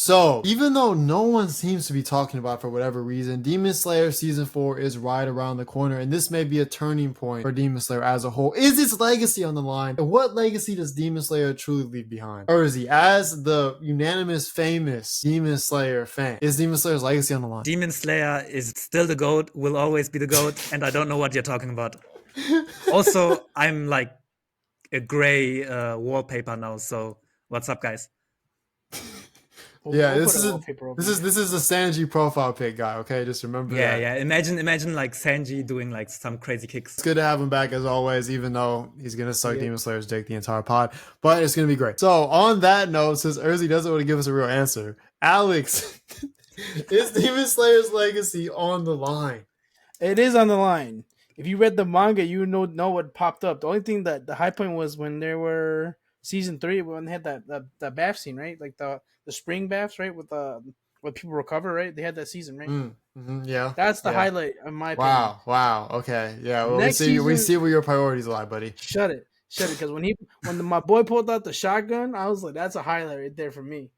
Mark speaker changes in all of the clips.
Speaker 1: So, even though no one seems to be talking about it for whatever reason, Demon Slayer Season 4 is right around the corner, and this may be a turning point for Demon Slayer as a whole. Is its legacy on the line? And what legacy does Demon Slayer truly leave behind? Urzy, as the unanimous famous Demon Slayer fan, is Demon Slayer's legacy on the line?
Speaker 2: Demon Slayer is still the GOAT, will always be the GOAT, and I don't know what you're talking about. Also, I'm like a gray wallpaper now, so what's up, guys?
Speaker 1: Yeah, this is the Sanji profile pic guy. Okay, just remember that.
Speaker 2: Yeah. Imagine like Sanji doing like some crazy kicks.
Speaker 1: It's good to have him back as always, even though he's gonna suck Demon Slayer's dick the entire pod. But it's gonna be great. So on that note, since Urzy doesn't want to give us a real answer, Alex, is Demon Slayer's legacy on the line?
Speaker 3: It is on the line. If you read the manga, you know what popped up. The only thing that the high point was when there were season 3 when they had that bath scene, right? Like the spring baths, right? With when people recover, right? They had that season, right?
Speaker 1: Yeah,
Speaker 3: that's the highlight of my opinion.
Speaker 1: Wow. Okay, yeah. Well, we see where your priorities lie, buddy.
Speaker 3: Shut it. Because when my boy pulled out the shotgun, I was like, that's a highlight right there for me.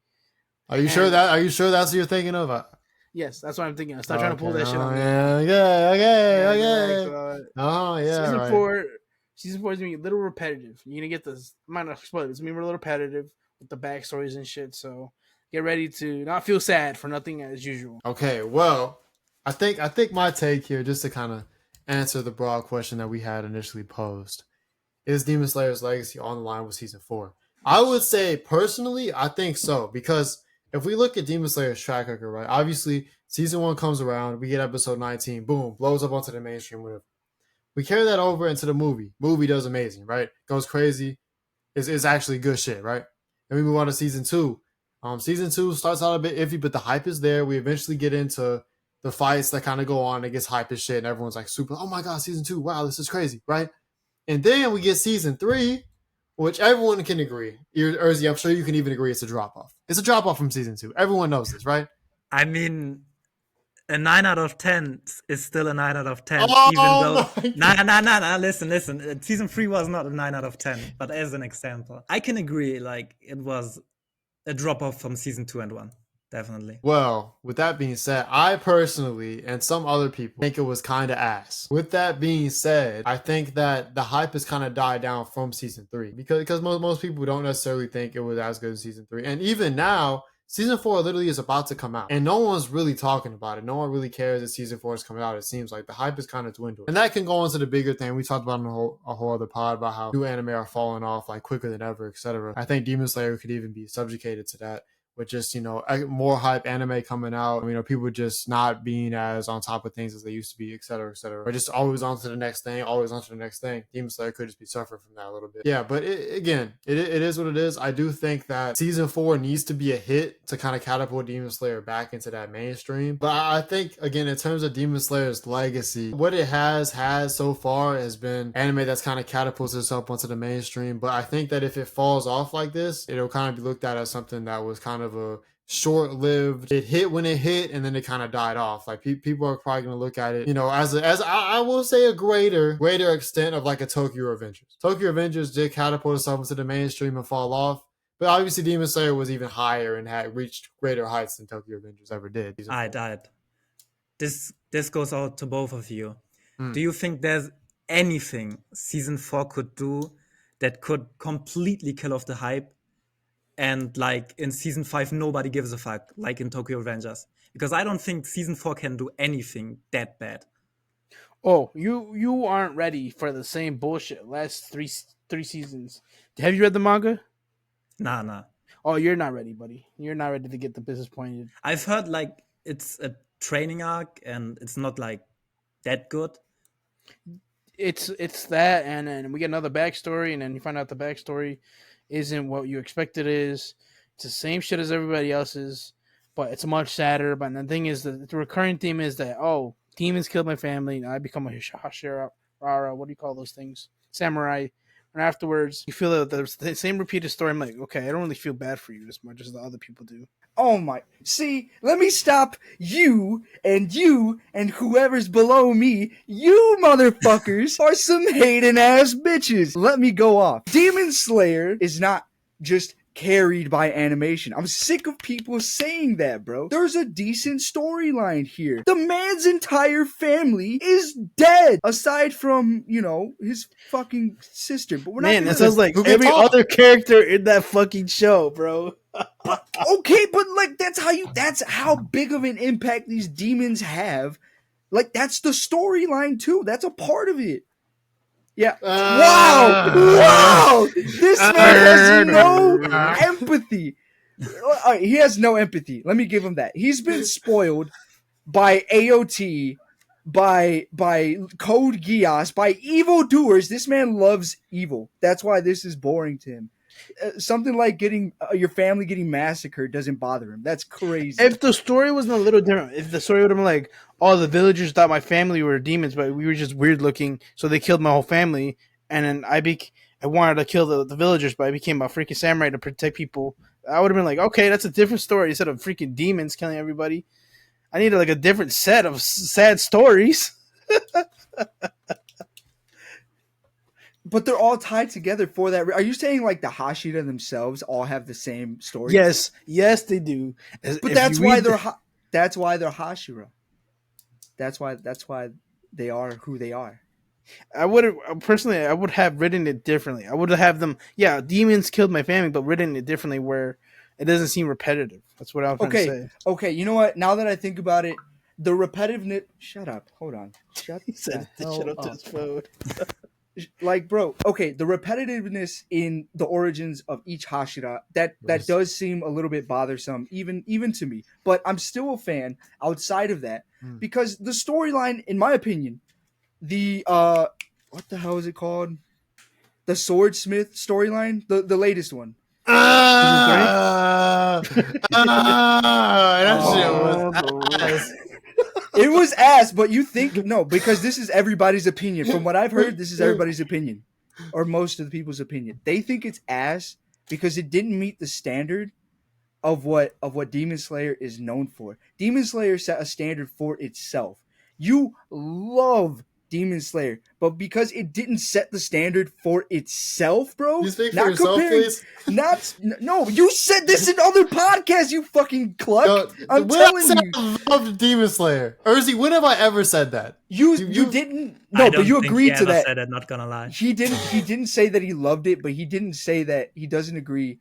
Speaker 1: Are you sure that's what you're thinking of?
Speaker 3: Yes, that's what I'm thinking. Stop trying to pull that shit on me.
Speaker 1: Okay.
Speaker 3: Season 4 is gonna be a little repetitive. You're gonna get this. I might not spoil it. It's gonna be a little repetitive with the backstories and shit. So get ready to not feel sad for nothing as usual.
Speaker 1: Okay, well, I think my take here, just to kind of answer the broad question that we had initially posed, is Demon Slayer's legacy on the line with season 4? I would say personally, I think so, because if we look at Demon Slayer's track record, right, obviously season 1 comes around, we get episode 19, boom, blows up onto the mainstream, whatever. We carry that over into the movie. Movie does amazing, right? Goes crazy. It's actually good shit, right? Then we move on to season 2. Season 2 starts out a bit iffy, but the hype is there. We eventually get into the fights that kind of go on. It gets hype as shit, and everyone's like super, oh my god, season 2, wow, this is crazy, right? And then we get season 3, which everyone can agree. Urzy, I'm sure you can even agree it's a drop-off. It's a drop-off from season 2. Everyone knows this, right?
Speaker 2: I mean, a 9 out of 10 is still a 9 out of 10,
Speaker 1: oh,
Speaker 2: even though... Nah, listen. Season 3 was not a 9 out of 10, but as an example. I can agree, like, it was a drop-off from season 2 and 1. Definitely.
Speaker 1: Well, with that being said, I personally and some other people think it was kind of ass. With that being said, I think that the hype has kind of died down from season 3 because most people don't necessarily think it was as good as season 3. And even now, season 4 literally is about to come out, and no one's really talking about it. No one really cares that season 4 is coming out. It seems like the hype is kind of dwindled, and that can go into the bigger thing we talked about in a whole other pod about how new anime are falling off like quicker than ever, etc. I think Demon Slayer could even be subjugated to that, with just, more hype anime coming out, people just not being as on top of things as they used to be, et cetera, or just always on to the next thing. Demon Slayer could just be suffering from that a little bit. Yeah, but it is what it is. I do think that season 4 needs to be a hit to kind of catapult Demon Slayer back into that mainstream. But I think, again, in terms of Demon Slayer's legacy, what it has so far has been anime that's kind of catapulted itself onto the mainstream. But I think that if it falls off like this, it'll kind of be looked at as something that was kind of a short-lived, it hit when it hit and then it kind of died off. Like people are probably going to look at it, as I will say a greater extent of like a Tokyo Revengers did catapult itself into the mainstream and fall off, but obviously Demon Slayer was even higher and had reached greater heights than Tokyo Revengers ever did.
Speaker 2: I died. This goes out to both of you. Do you think there's anything season 4 could do that could completely kill off the hype? And like in season 5, nobody gives a fuck, like in Tokyo Revengers. Because I don't think season 4 can do anything that bad.
Speaker 3: Oh, you aren't ready for the same bullshit last three seasons. Have you read the manga?
Speaker 2: Nah.
Speaker 3: Oh, you're not ready, buddy. You're not ready to get the business pointed.
Speaker 2: I've heard like it's a training arc and it's not like that good.
Speaker 3: It's that, and then we get another backstory, and then you find out the backstory isn't what you expect it is. It's the same shit as everybody else's, but it's much sadder. But the thing is, the recurring theme is that, demons killed my family, and I become a Hashirara. What do you call those things? Samurai. And afterwards, you feel that there's the same repeated story. I'm like, okay, I don't really feel bad for you as much as the other people do.
Speaker 4: Oh my. See, let me stop you and whoever's below me. You motherfuckers are some hating ass bitches. Let me go off. Demon Slayer is not just carried by animation. I'm sick of people saying that, bro. There's a decent storyline here. The man's entire family is dead, aside from, you know, his fucking sister. But we're not
Speaker 3: Man,
Speaker 4: gonna...
Speaker 3: that sounds like
Speaker 1: Who can
Speaker 3: every
Speaker 1: talk?
Speaker 3: other character in that fucking show, bro.
Speaker 4: Okay, but like that's how big of an impact these demons have. Like that's the storyline too. That's a part of it. Yeah. Wow. This man has no empathy. All right, he has no empathy. Let me give him that. He's been spoiled by AOT, by Code Geass, by evildoers. This man loves evil. That's why this is boring to him. Something like getting your family getting massacred doesn't bother him. That's crazy.
Speaker 3: If the story wasn't a little different, if the story would have been like, all the villagers thought my family were demons, but we were just weird looking, so they killed my whole family, and then I wanted to kill the villagers, but I became a freaking samurai to protect people. I would have been like, okay, that's a different story instead of freaking demons killing everybody. I needed like a different set of sad stories.
Speaker 4: But they're all tied together for that. Are you saying like the Hashira themselves all have the same story?
Speaker 3: Yes, they do.
Speaker 4: But that's why they're Hashira. That's why they are who they are.
Speaker 3: I would have written it differently. I would have them. Yeah, demons killed my family, but written it differently where it doesn't seem repetitive. That's what I was trying to say.
Speaker 4: Okay. You know what? Now that I think about it, the repetitiveness. Shut up. Hold on.
Speaker 3: He said to shut up to his phone.
Speaker 4: Like, bro, okay, the repetitiveness in the origins of each Hashira, that does seem a little bit bothersome, even to me. But I'm still a fan outside of that because the storyline, in my opinion, the what the hell is it called? The Swordsmith storyline, the latest one.
Speaker 1: That shit was ass.
Speaker 4: It was ass, but you think no, because this is everybody's opinion. From what I've heard, this is everybody's opinion, or most of the people's opinion. They think it's ass because it didn't meet the standard of what Demon Slayer is known for. Demon Slayer set a standard for itself. You love Demon Slayer, but because it didn't set the standard for itself, bro.
Speaker 1: You speak for yourself, please.
Speaker 4: No, you said this in other podcasts, you fucking cluck. I'm telling you.
Speaker 1: I loved Demon Slayer. Urzi, when have I ever said that?
Speaker 4: You didn't. No, but you agreed to that.
Speaker 2: Said it, not gonna lie.
Speaker 4: He didn't say that he loved it, but he didn't say that he doesn't agree,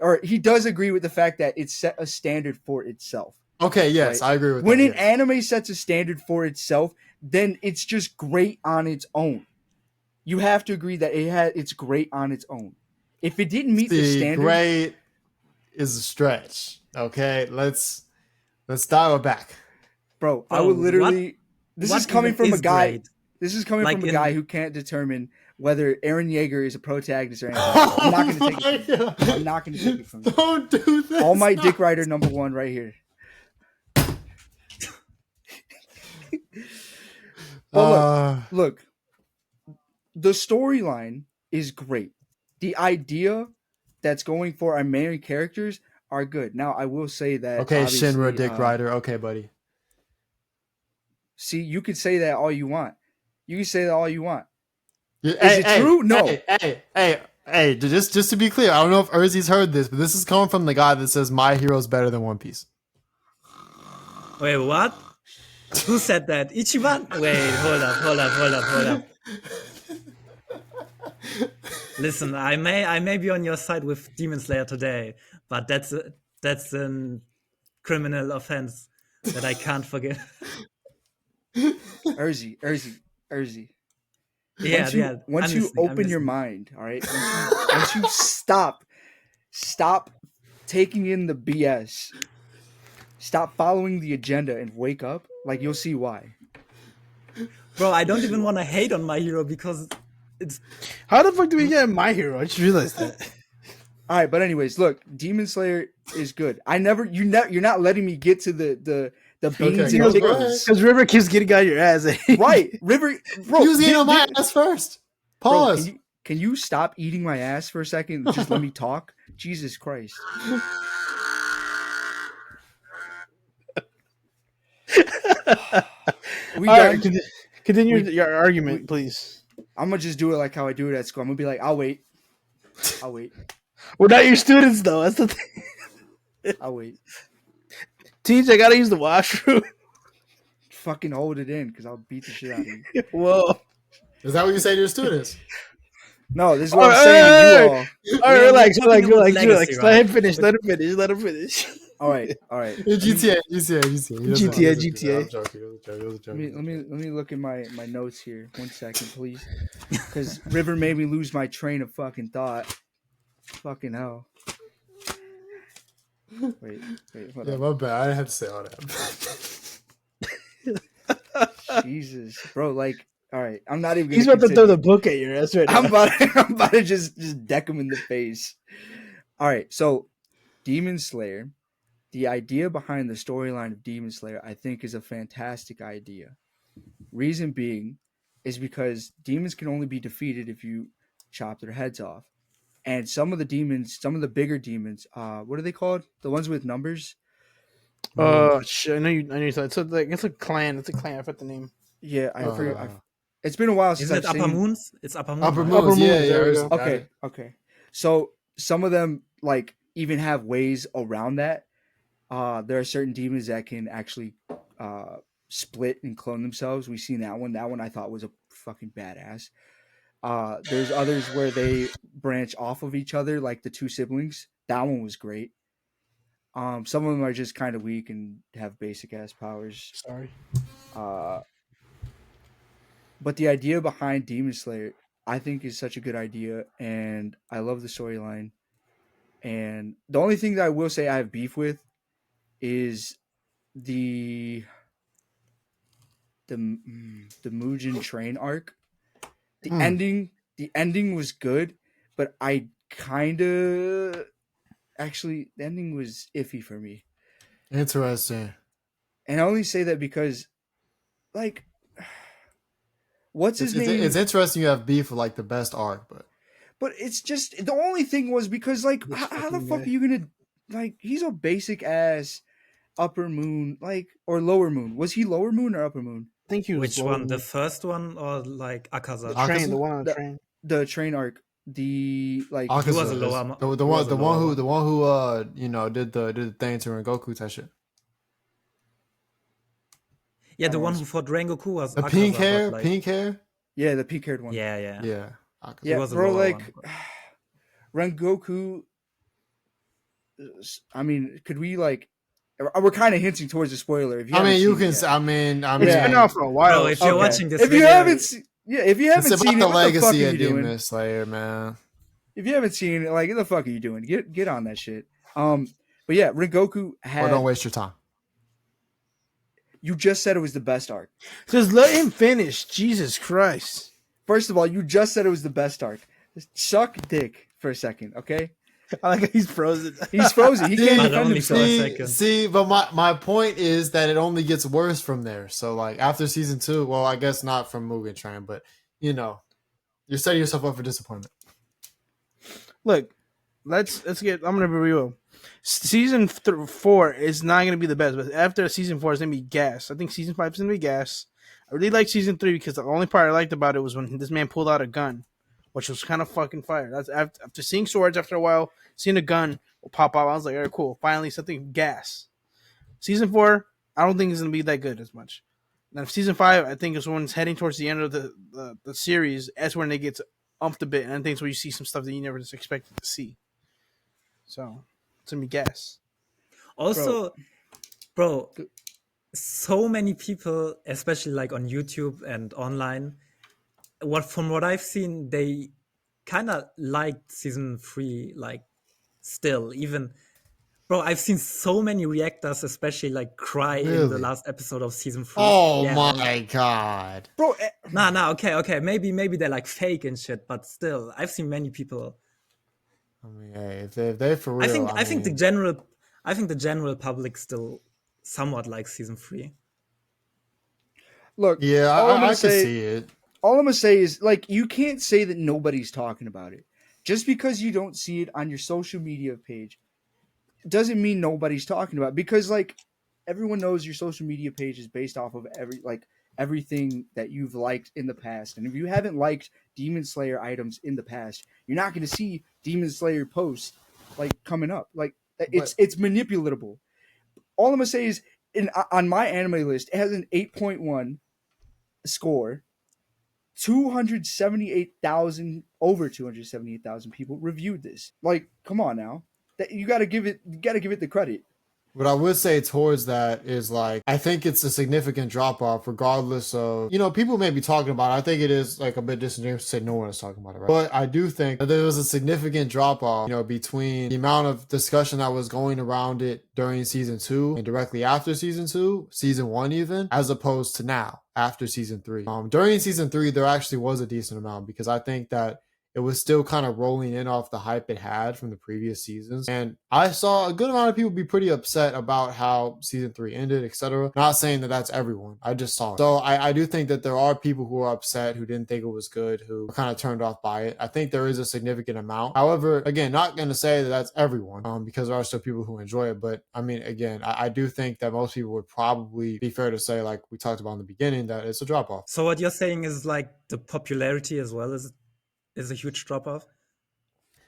Speaker 4: or he does agree with the fact that it set a standard for itself.
Speaker 1: Okay, yes, right? I agree with
Speaker 4: when
Speaker 1: that.
Speaker 4: When an anime sets a standard for itself, then it's just great on its own. You have to agree that it's great on its own. If it didn't meet the standard,
Speaker 1: great is a stretch. Okay, let's dial it back,
Speaker 4: bro. I would literally. This is coming from a guy.
Speaker 2: Great?
Speaker 4: This is coming from a guy who can't determine whether Eren Yeager is a protagonist or anything. I'm not going to take it. I'm not going to take it from you.
Speaker 1: Don't do this.
Speaker 4: All my Dick Rider #1 right here. But look, the storyline is great. The idea that's going for our main characters are good. Now, I will say that.
Speaker 1: Okay, Shinra, Dick Rider. Okay, buddy.
Speaker 4: See, you could say that all you want. You can say that all you want.
Speaker 1: Is
Speaker 4: it true? No.
Speaker 1: Hey, just to be clear, I don't know if Urzi's heard this, but this is coming from the guy that says My Hero's better than One Piece.
Speaker 2: Wait, what? Who said that? Ichiban? Wait, hold up. Listen, I may be on your side with Demon Slayer today, but that's a criminal offense that I can't forgive.
Speaker 4: Urzi. Once you open your mind, all right. Once you stop taking in the BS, stop following the agenda, and wake up, like you'll see why.
Speaker 2: Bro, I don't even want to hate on My Hero because it's.
Speaker 3: How the fuck do we get My Hero? I just realized that.
Speaker 4: All right, but anyways, look, Demon Slayer is good. You're not letting me get to the beans and pickles.
Speaker 3: Because River keeps getting on your ass.
Speaker 4: Right, River. Bro,
Speaker 1: he was eating on my ass first. Pause.
Speaker 4: Bro, can you stop eating my ass for a second and just let me talk? Jesus Christ.
Speaker 3: Continue your argument, please.
Speaker 4: I'm gonna just do it like how I do it at school. I'm gonna be like, I'll wait.
Speaker 3: We're not your students, though. That's the thing.
Speaker 4: I'll wait.
Speaker 3: Teach, I gotta use the washroom.
Speaker 4: Fucking hold it in, because I'll beat the shit out of you.
Speaker 3: Whoa.
Speaker 1: Is that what you say to your students?
Speaker 4: No, this is what I'm saying to you all.
Speaker 3: All right, relax,
Speaker 2: talking about
Speaker 3: relax.
Speaker 2: legacy,
Speaker 3: Let him
Speaker 2: right?
Speaker 3: finish. Let him finish.
Speaker 4: All right.
Speaker 1: GTA. He doesn't
Speaker 3: GTA.
Speaker 1: do that. I'm joking. It was a joke.
Speaker 4: Let me look at my notes here. 1 second, please. Because River made me lose my train of fucking thought. Fucking hell. Wait, hold
Speaker 1: Yeah,
Speaker 4: on.
Speaker 1: my bad. I didn't have to say all that.
Speaker 4: Jesus, bro. Like, all right. I'm not even.
Speaker 3: He's
Speaker 4: Gonna
Speaker 3: about to throw the
Speaker 4: continue.
Speaker 3: book at your ass right now.
Speaker 4: I'm about to just deck him in the face. All right. So, Demon Slayer. The idea behind the storyline of Demon Slayer, I think, is a fantastic idea. Reason being is because demons can only be defeated if you chop their heads off. And some of the demons, some of the bigger demons, what are they called? The ones with numbers?
Speaker 3: Shit, I know you thought it's a clan. It's a clan. I forgot the name.
Speaker 4: Yeah, I forget. It's been a while since
Speaker 2: Isn't it
Speaker 4: I've
Speaker 2: Upper
Speaker 4: seen.
Speaker 2: Moons? It's Upper Moons.
Speaker 1: Upper
Speaker 2: right?
Speaker 1: Moons.
Speaker 3: Upper Moons,
Speaker 1: Yeah,
Speaker 3: there we
Speaker 1: yeah.
Speaker 3: go.
Speaker 4: Okay. So some of them like even have ways around that. There are certain demons that can actually split and clone themselves. We've seen that one. That one I thought was a fucking badass. There's others where they branch off of each other, like the two siblings. That one was great. Some of them are just kind of weak and have basic ass powers.
Speaker 3: Sorry.
Speaker 4: But the idea behind Demon Slayer, I think, is such a good idea, and I love the storyline. And the only thing that I will say I have beef with is the Mugen train arc. The ending was good, but I kind of actually the ending was iffy for me.
Speaker 1: Interesting.
Speaker 4: And I only say that because, like, what's his name?
Speaker 1: It's interesting you have beef with like the best arc,
Speaker 4: But it's just the only thing was because, like, how the fuck are you gonna, like, he's a basic ass upper moon, like, or lower moon. Was he lower moon or upper moon?
Speaker 3: I think he was.
Speaker 2: Which one? The first one or like Akaza?
Speaker 3: train?
Speaker 1: Akaza?
Speaker 3: The one on the
Speaker 4: The-
Speaker 3: train.
Speaker 4: The train arc, the like,
Speaker 1: Akaza
Speaker 2: He was a
Speaker 1: is-
Speaker 2: lower-
Speaker 1: the
Speaker 2: he was a
Speaker 1: one
Speaker 2: lower
Speaker 1: who you know did the thing to Rengoku type shit.
Speaker 2: Yeah, the one who fought Rengoku was
Speaker 1: The
Speaker 2: Akaza,
Speaker 1: pink
Speaker 2: but,
Speaker 1: hair,
Speaker 2: like,
Speaker 1: pink hair.
Speaker 4: yeah, the pink haired one.
Speaker 2: Yeah.
Speaker 1: Yeah, Akaza.
Speaker 4: Yeah,
Speaker 2: was a
Speaker 4: bro,
Speaker 2: lower
Speaker 4: like,
Speaker 2: one,
Speaker 4: Rengoku. I mean, could we like? We're kind of hinting towards a spoiler. If you
Speaker 1: I
Speaker 4: haven't
Speaker 1: mean, you
Speaker 4: seen it
Speaker 1: can.
Speaker 4: yet.
Speaker 1: I mean,
Speaker 3: It's been out for a while.
Speaker 2: Bro, if you're
Speaker 4: Okay.
Speaker 2: watching this
Speaker 4: if you
Speaker 2: video,
Speaker 4: haven't, if you haven't
Speaker 1: It's
Speaker 4: seen
Speaker 1: about
Speaker 4: it,
Speaker 1: the
Speaker 4: what the fuck
Speaker 1: legacy
Speaker 4: are
Speaker 1: of
Speaker 4: you doing?
Speaker 1: Demon Slayer, man.
Speaker 4: If you haven't seen it, like, what the fuck are you doing? Get on that shit. But yeah, Rengoku
Speaker 1: Or
Speaker 4: had.
Speaker 1: don't waste your time.
Speaker 4: You just said it was the best arc.
Speaker 3: Just let him finish. Jesus Christ.
Speaker 4: First of all, you just said it was the best arc. Suck dick for a second, okay?
Speaker 3: I like how he's frozen.
Speaker 4: He's frozen. He can't
Speaker 2: But
Speaker 4: defend
Speaker 2: only for a
Speaker 4: himself.
Speaker 2: second.
Speaker 1: See, but my point is that it only gets worse from there. So like after season 2, well, I guess not from Mugen Train, but you know, you're setting yourself up for disappointment.
Speaker 3: Look, let's get. I'm gonna be real. Season 4 is not gonna be the best, but after season 4 is gonna be gas. I think season 5 is gonna be gas. I really like season 3 because the only part I liked about it was when this man pulled out a gun, which was kind of fucking fire. That's after seeing swords after a while, seeing a gun will pop out. I was like, all right, cool. Finally, something gas. Season 4, I don't think it's gonna be that good as much. Now, season 5, I think is when it's heading towards the end of the series. That's when they get umped a bit, and I think it's where you see some stuff that you never just expected to see. So it's gonna be gas.
Speaker 2: Also, bro, so many people, especially like on YouTube and online, from what I've seen, they kind of liked season 3, like still, even. Bro, I've seen so many reactors, especially like cry in the
Speaker 1: Really?
Speaker 2: last episode of season 3.
Speaker 1: Oh
Speaker 2: Yeah,
Speaker 1: my god.
Speaker 4: Bro,
Speaker 2: Nah, okay. Maybe they're like fake and shit, but still, I've seen many people.
Speaker 1: I mean, hey, if they for real,
Speaker 2: I think the general public still somewhat likes season 3.
Speaker 4: look,
Speaker 1: yeah,
Speaker 4: all I'm
Speaker 1: I
Speaker 4: gonna
Speaker 1: can
Speaker 4: say-
Speaker 1: see it.
Speaker 4: all I'm gonna say is, like, you can't say that nobody's talking about it. Just because you don't see it on your social media page doesn't mean nobody's talking about it. Because, like, everyone knows your social media page is based off of everything that you've liked in the past. And if you haven't liked Demon Slayer items in the past, you're not going to see Demon Slayer posts like coming up. Like it's manipulatable. All I'm gonna say is on my anime list, it has an 8.1 score. 278,000 over 278,000 people reviewed this. Like, come on now. That you got to give it the credit.
Speaker 1: What I would say towards that is like, I think it's a significant drop off regardless of, people may be talking about it. I think it is like a bit disingenuous to say no one is talking about it, right? But I do think that there was a significant drop off, between the amount of discussion that was going around it during season 2 and directly after season 2, season 1 even, as opposed to now after season 3. During season 3, there actually was a decent amount because I think that it was still kind of rolling in off the hype it had from the previous seasons. And I saw a good amount of people be pretty upset about how season 3 ended, etc. Not saying that that's everyone. I just saw it. So I do think that there are people who are upset, who didn't think it was good, who were kind of turned off by it. I think there is a significant amount. However, again, not going to say that that's everyone, because there are still people who enjoy it. But I mean, again, I do think that most people would probably be fair to say, like we talked about in the beginning, that it's a drop off.
Speaker 2: So what you're saying is like the popularity as well is a huge drop off.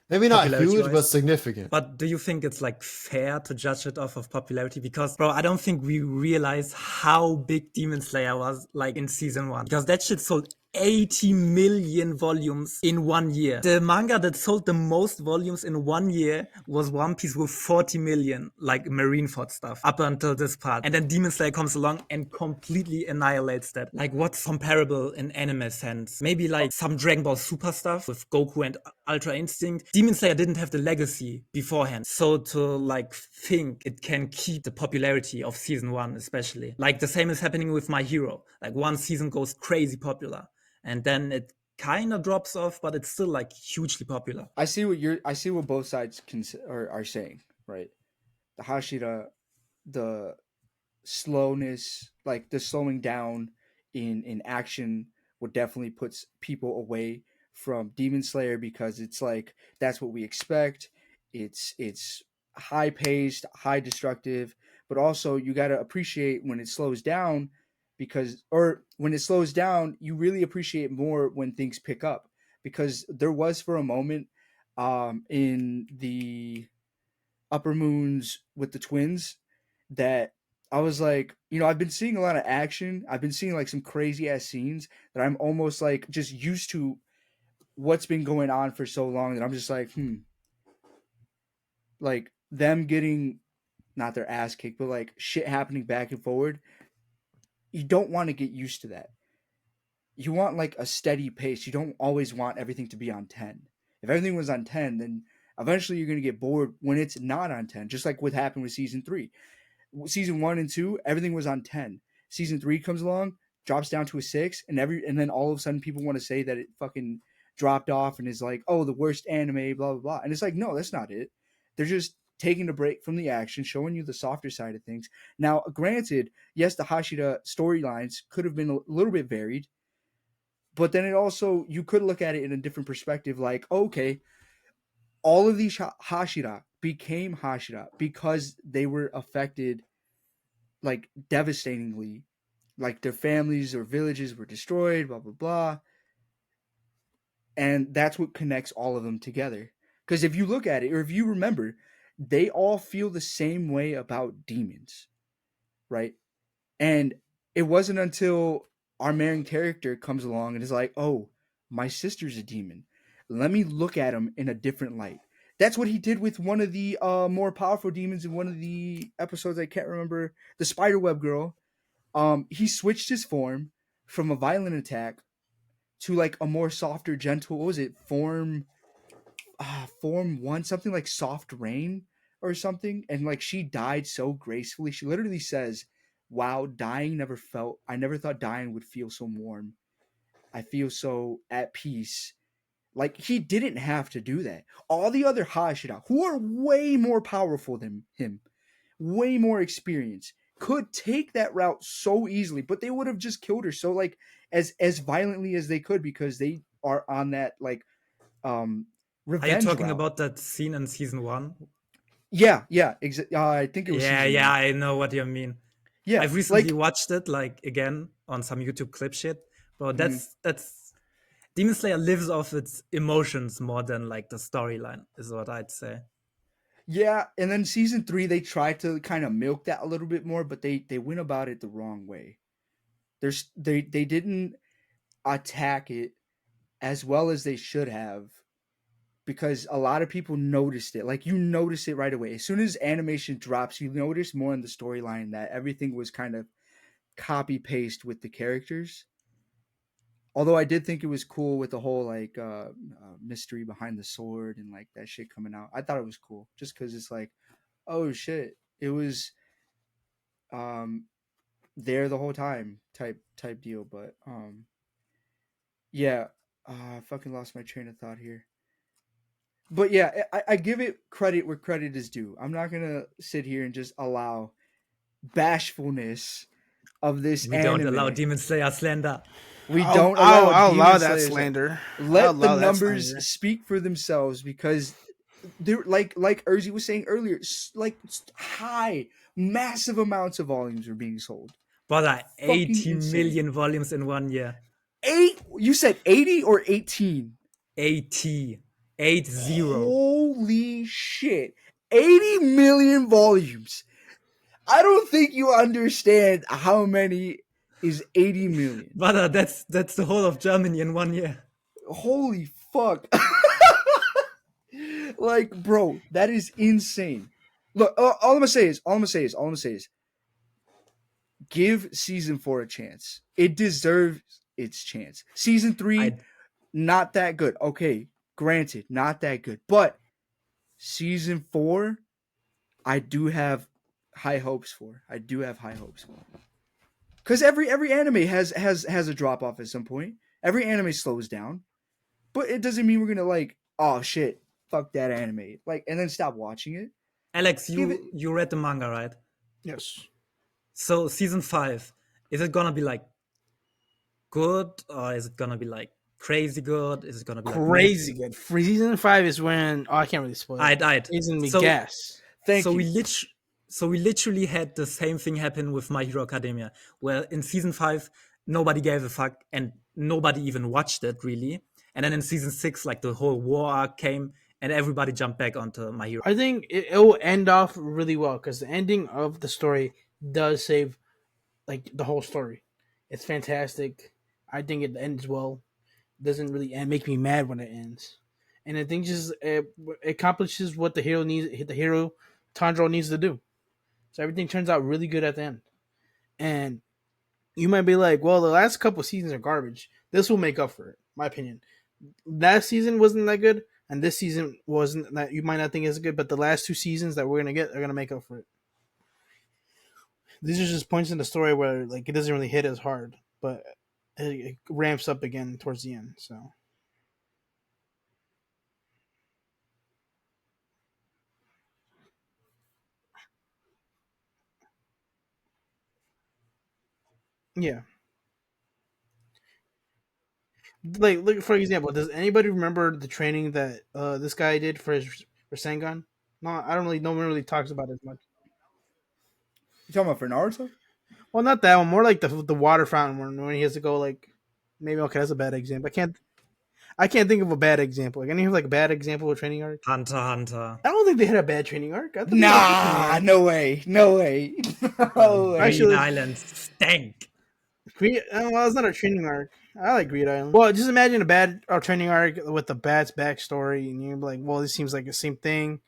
Speaker 1: Maybe not huge, but significant.
Speaker 2: But do you think it's like fair to judge it off of popularity? Because, bro, I don't think we realize how big Demon Slayer was like in season 1. Because that shit sold 80 million volumes in 1 year. The manga that sold the most volumes in 1 year was One Piece with 40 million, like Marineford stuff, up until this part. And then Demon Slayer comes along and completely annihilates that. Like, what's comparable in anime sense? Maybe like some Dragon Ball Super stuff with Goku and Ultra Instinct. Demon Slayer didn't have the legacy beforehand. So to like think it can keep the popularity of season 1 especially. Like the same is happening with My Hero. Like one season goes crazy popular. And then it kind of drops off, but it's still like hugely popular.
Speaker 4: I see what both sides are saying, right? The Hashira, the slowness, like the slowing down in action, would definitely puts people away from Demon Slayer because it's like that's what we expect. It's high paced, high destructive, but also you got to appreciate when it slows down. Or when it slows down, you really appreciate more when things pick up. Because there was for a moment in the Upper Moons with the twins that I was like, I've been seeing a lot of action. I've been seeing like some crazy ass scenes that I'm almost like just used to what's been going on for so long that I'm just like, like them getting not their ass kicked, but like shit happening back and forward. You don't want to get used to that. You want like a steady pace. You don't always want everything to be on 10. If everything was on 10, then eventually you're going to get bored when it's not on 10, just like what happened with season 3. Season 1 and 2, everything was on 10. Season 3 comes along, drops down to a 6, and then all of a sudden people want to say that it fucking dropped off and is like, oh, the worst anime, blah, blah, blah. And it's like, no, that's not it. They're just taking a break from the action, showing you the softer side of things. Now, granted, yes, the Hashira storylines could have been a little bit varied, but then you could look at it in a different perspective, like, okay, all of these Hashira became Hashira because they were affected, like, devastatingly. Like, their families or villages were destroyed, blah, blah, blah. And that's what connects all of them together. Because if you look at it, or if you remember, they all feel the same way about demons, right? And it wasn't until our main character comes along and is like, oh, my sister's a demon. Let me look at him in a different light. That's what he did with one of the more powerful demons in one of the episodes. I can't remember. The Spiderweb girl. He switched his form from a violent attack to like a more softer, gentle, what was it? Form 1, something like soft rain or something. And like she died so gracefully. She literally says, wow, I never thought dying would feel so warm. I feel so at peace. Like, he didn't have to do that. All the other Hashira, who are way more powerful than him, way more experienced, could take that route so easily, but they would have just killed her so, like, as violently as they could because they are on that, like, revenge
Speaker 2: Are you talking
Speaker 4: route.
Speaker 2: about that scene in season 1?
Speaker 4: Yeah, I think it was
Speaker 2: Yeah,
Speaker 4: season 1.
Speaker 2: I know what you mean.
Speaker 4: Yeah,
Speaker 2: I've recently watched it, like, again on some YouTube clip shit, bro.
Speaker 4: Mhm.
Speaker 2: That's Demon Slayer lives off its emotions more than like the storyline, is what I'd say.
Speaker 4: Yeah, and then season 3 they tried to kind of milk that a little bit more, but they went about it the wrong way. They didn't attack it as well as they should have, because a lot of people noticed it. Like, you notice it right away. As soon as animation drops, you notice more in the storyline that everything was kind of copy paste with the characters. Although I did think it was cool with the whole like mystery behind the sword and like that shit coming out. I thought it was cool just because it's like, oh shit, it was um there the whole time type deal. But yeah, I fucking lost my train of thought here. But yeah, I give it credit where credit is due. I'm not gonna sit here and just allow bashfulness of this
Speaker 2: We
Speaker 4: anime.
Speaker 2: don't allow Demon Slayer slander.
Speaker 4: We
Speaker 3: I'll-
Speaker 4: don't allow
Speaker 3: I'll
Speaker 4: Demon
Speaker 3: allow that
Speaker 4: Slayer
Speaker 3: slander. I'll
Speaker 4: Let
Speaker 3: allow
Speaker 4: the
Speaker 3: that
Speaker 4: numbers
Speaker 3: slander.
Speaker 4: speak for themselves, because they're like Urzi was saying earlier, high, massive amounts of volumes are being sold.
Speaker 2: Brother,
Speaker 4: Fucking
Speaker 2: 80
Speaker 4: insane.
Speaker 2: million volumes in 1 year.
Speaker 4: You said 80 or 18?
Speaker 2: 80. 80.
Speaker 4: Holy shit. 80 million volumes. I don't think you understand how many is 80 million.
Speaker 2: Brother, that's the whole of Germany in 1 year.
Speaker 4: Holy fuck. Like, bro, that is insane. Look, all I'm gonna say is, give season 4 a chance. It deserves its chance. Season 3, not that good. Okay, granted, not that good. But season 4, I do have high hopes for. Because every anime has a drop off at some point. Every anime slows down, but it doesn't mean we're gonna like, oh shit, fuck that anime, like, and then stop watching it.
Speaker 2: Alex,
Speaker 4: Give it-
Speaker 2: you read the manga, right?
Speaker 3: Yes.
Speaker 2: So season 5, is it gonna be like good, or is it gonna be like crazy good? Is it gonna be like
Speaker 3: Crazy good. For season 5 is when I can't really spoil it.
Speaker 2: I'd.
Speaker 3: It's gonna be
Speaker 2: So-
Speaker 3: gas.
Speaker 4: Thank
Speaker 2: so
Speaker 4: you.
Speaker 2: we literally had the same thing happen with My Hero Academia, where in season 5 nobody gave a fuck and nobody even watched it really, and then in season 6 like the whole war arc came and everybody jumped back onto My Hero.
Speaker 3: I think it will end off really well because the ending of the story does save like the whole story. It's fantastic. I think it ends well. Doesn't really make me mad when it ends, and I think just it accomplishes what the hero needs. The hero Tanjiro needs to do. So everything turns out really good at the end. And you might be like, well, the last couple seasons are garbage. This will make up for it, my opinion. Last season wasn't that good, and this season wasn't that you might not think is good, but the last 2 seasons that we're gonna get are gonna make up for it. These are just points in the story where like it doesn't really hit as hard, but it ramps up again towards the end. So yeah. Like, look for example, does anybody remember the training that this guy did for his Rasengan? No, I don't really. No one really talks about it as much.
Speaker 4: You talking about for Naruto?
Speaker 3: Well, not that one. More like the water fountain one when he has to go like. Maybe okay, that's a bad example. I can't think of a bad example. Like any like a bad example of training arc.
Speaker 2: Hunter x Hunter.
Speaker 3: I don't think they had a bad training arc. I thought they had a
Speaker 4: Nah,
Speaker 3: training arc.
Speaker 4: no way. No way.
Speaker 3: Actually,
Speaker 2: Green Island stank.
Speaker 3: Well, it's not a training arc. I like Greed Island. Well, just imagine a bad training arc with the Bat's backstory, and you're like, well, this seems like the same thing.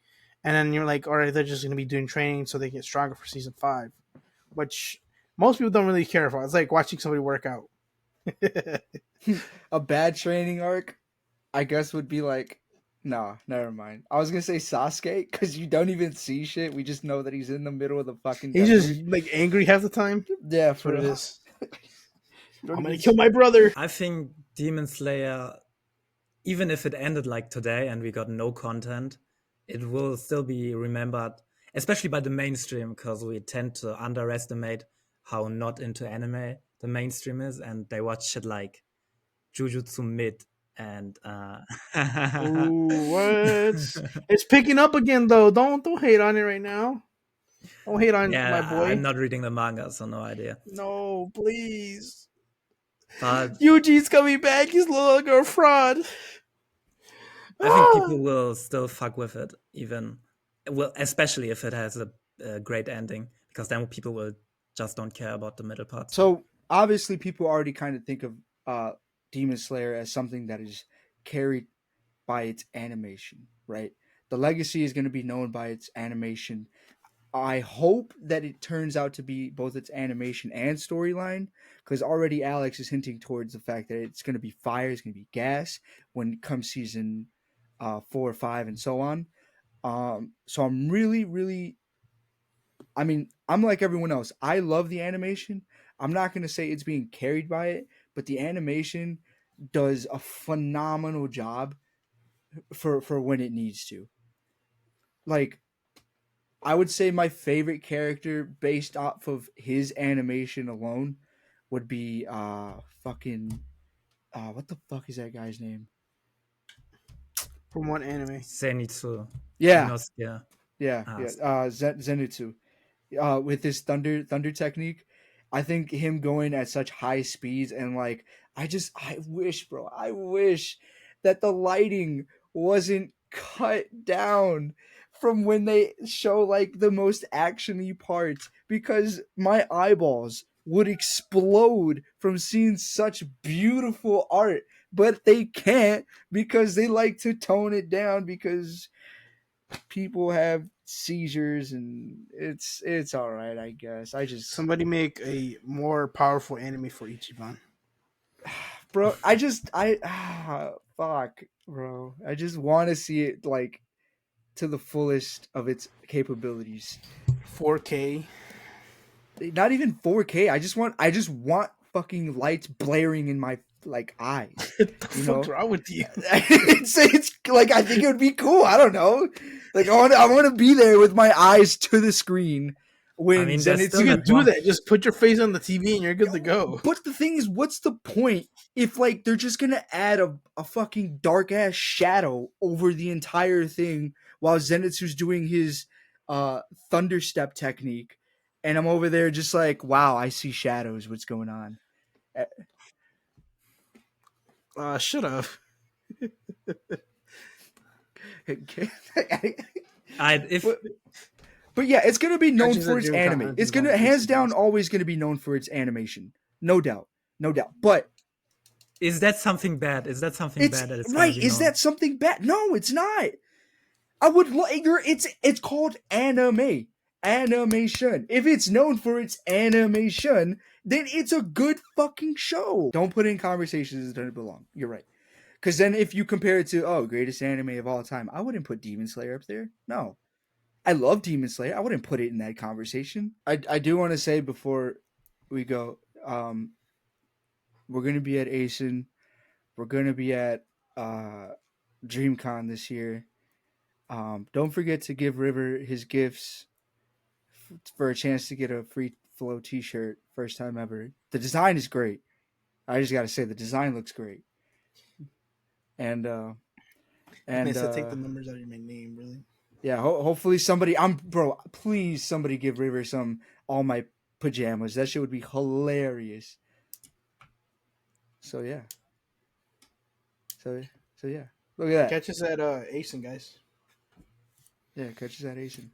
Speaker 3: And then you're like, all right, they're just going to be doing training so they get stronger for season 5, which most people don't really care for. It's like watching somebody work out.
Speaker 4: A bad training arc, I guess, would be like, nah, never mind. I was gonna say Sasuke, because you don't even see shit. We just know that he's in the middle of the fucking
Speaker 3: He's
Speaker 4: desert.
Speaker 3: just like angry half the time.
Speaker 4: Yeah,
Speaker 3: That's what it
Speaker 4: real.
Speaker 3: is. I'm going to kill my brother.
Speaker 2: I think Demon Slayer, even if it ended like today and we got no content, it will still be remembered, especially by the mainstream, because we tend to underestimate how not into anime the mainstream is, and they watch shit like Jujutsu Mid and
Speaker 3: Ooh, what? It's picking up again, though. Don't hate on it right now. Don't hate on
Speaker 2: yeah,
Speaker 3: my boy.
Speaker 2: I'm not reading the manga, so no idea.
Speaker 3: No, please.
Speaker 2: But
Speaker 3: Yuji's coming back. He's no longer a fraud.
Speaker 2: I think people will still fuck with it, even well, especially if it has a great ending, because then people will just don't care about the middle parts.
Speaker 4: So obviously, people already kind of think of Demon Slayer as something that is carried by its animation, right? The legacy is going to be known by its animation. I hope that it turns out to be both its animation and storyline, because already Alex is hinting towards the fact that it's going to be fire, it's going to be gas when it comes season 4 or 5 and so on. So I'm really, really, I mean, I'm like everyone else. I love the animation. I'm not going to say it's being carried by it, but the animation does a phenomenal job for when it needs to. Like, I would say my favorite character based off of his animation alone would be fucking what the fuck is that guy's name?
Speaker 3: From what anime?
Speaker 2: Zenitsu.
Speaker 4: Yeah,
Speaker 2: Inosuke.
Speaker 4: yeah,
Speaker 2: Ah,
Speaker 4: yeah. Zenitsu. With his thunder technique, I think him going at such high speeds and like I wish, bro, I wish that the lighting wasn't cut down from when they show like the most actiony parts, because my eyeballs would explode from seeing such beautiful art, but they can't because they like to tone it down because people have seizures, and it's all right, I guess. I just
Speaker 3: Somebody make a more powerful anime for Ichiban.
Speaker 4: bro, fuck, bro. I just want to see it like to the fullest of its capabilities.
Speaker 3: 4K.
Speaker 4: Not even 4K. I just want fucking lights blaring in my like eyes.
Speaker 3: What the
Speaker 4: You
Speaker 3: fuck's
Speaker 4: know?
Speaker 3: wrong with you?
Speaker 4: It's like I think it would be cool. I don't know. Like I want to be there with my eyes to the screen when
Speaker 2: I mean, there's
Speaker 3: You
Speaker 2: still
Speaker 4: Zenitsu.
Speaker 3: can do that. Just put your face on the TV and you're good to go.
Speaker 4: But the thing is, what's the point if like they're just gonna add a fucking dark ass shadow over the entire thing while Zenitsu's doing his thunder step technique, and I'm over there just like, wow, I see shadows. What's going on?
Speaker 3: Shut up.
Speaker 2: if
Speaker 4: But yeah, it's gonna be known
Speaker 3: Catches
Speaker 4: for
Speaker 3: at
Speaker 4: its
Speaker 3: Dream
Speaker 4: anime.
Speaker 3: Con,
Speaker 4: It's
Speaker 3: he's on
Speaker 4: gonna hands
Speaker 3: PC
Speaker 4: down
Speaker 3: games.
Speaker 4: always gonna be known for its animation, no doubt, no doubt. But
Speaker 2: is that something bad? Is that something
Speaker 4: it's
Speaker 2: bad that it's
Speaker 4: right.
Speaker 2: gonna be
Speaker 4: Is
Speaker 2: known?
Speaker 4: that something bad? No, it's not. I would like it's called anime. Animation. If it's known for its animation, then it's a good fucking show. Don't put in conversations that don't belong. You're right. Because then if you compare it to, oh, greatest anime of all time, I wouldn't put Demon Slayer up there. No. I love Demon Slayer. I wouldn't put it in that conversation. I do want to say before we go, we're going to be at ASIN. We're going to be at DreamCon this year. Don't forget to give River his gifts for a chance to get a free Flow T-shirt, first time ever. The design is great. I just got to say the design looks great. And
Speaker 3: They said take the numbers out of your name, really.
Speaker 4: yeah, hopefully somebody, please somebody give River some All My Pajamas. That shit would be hilarious. So yeah. So yeah. Look at that.
Speaker 3: Catch us at Asen, guys.
Speaker 4: Yeah, catch us at Asian.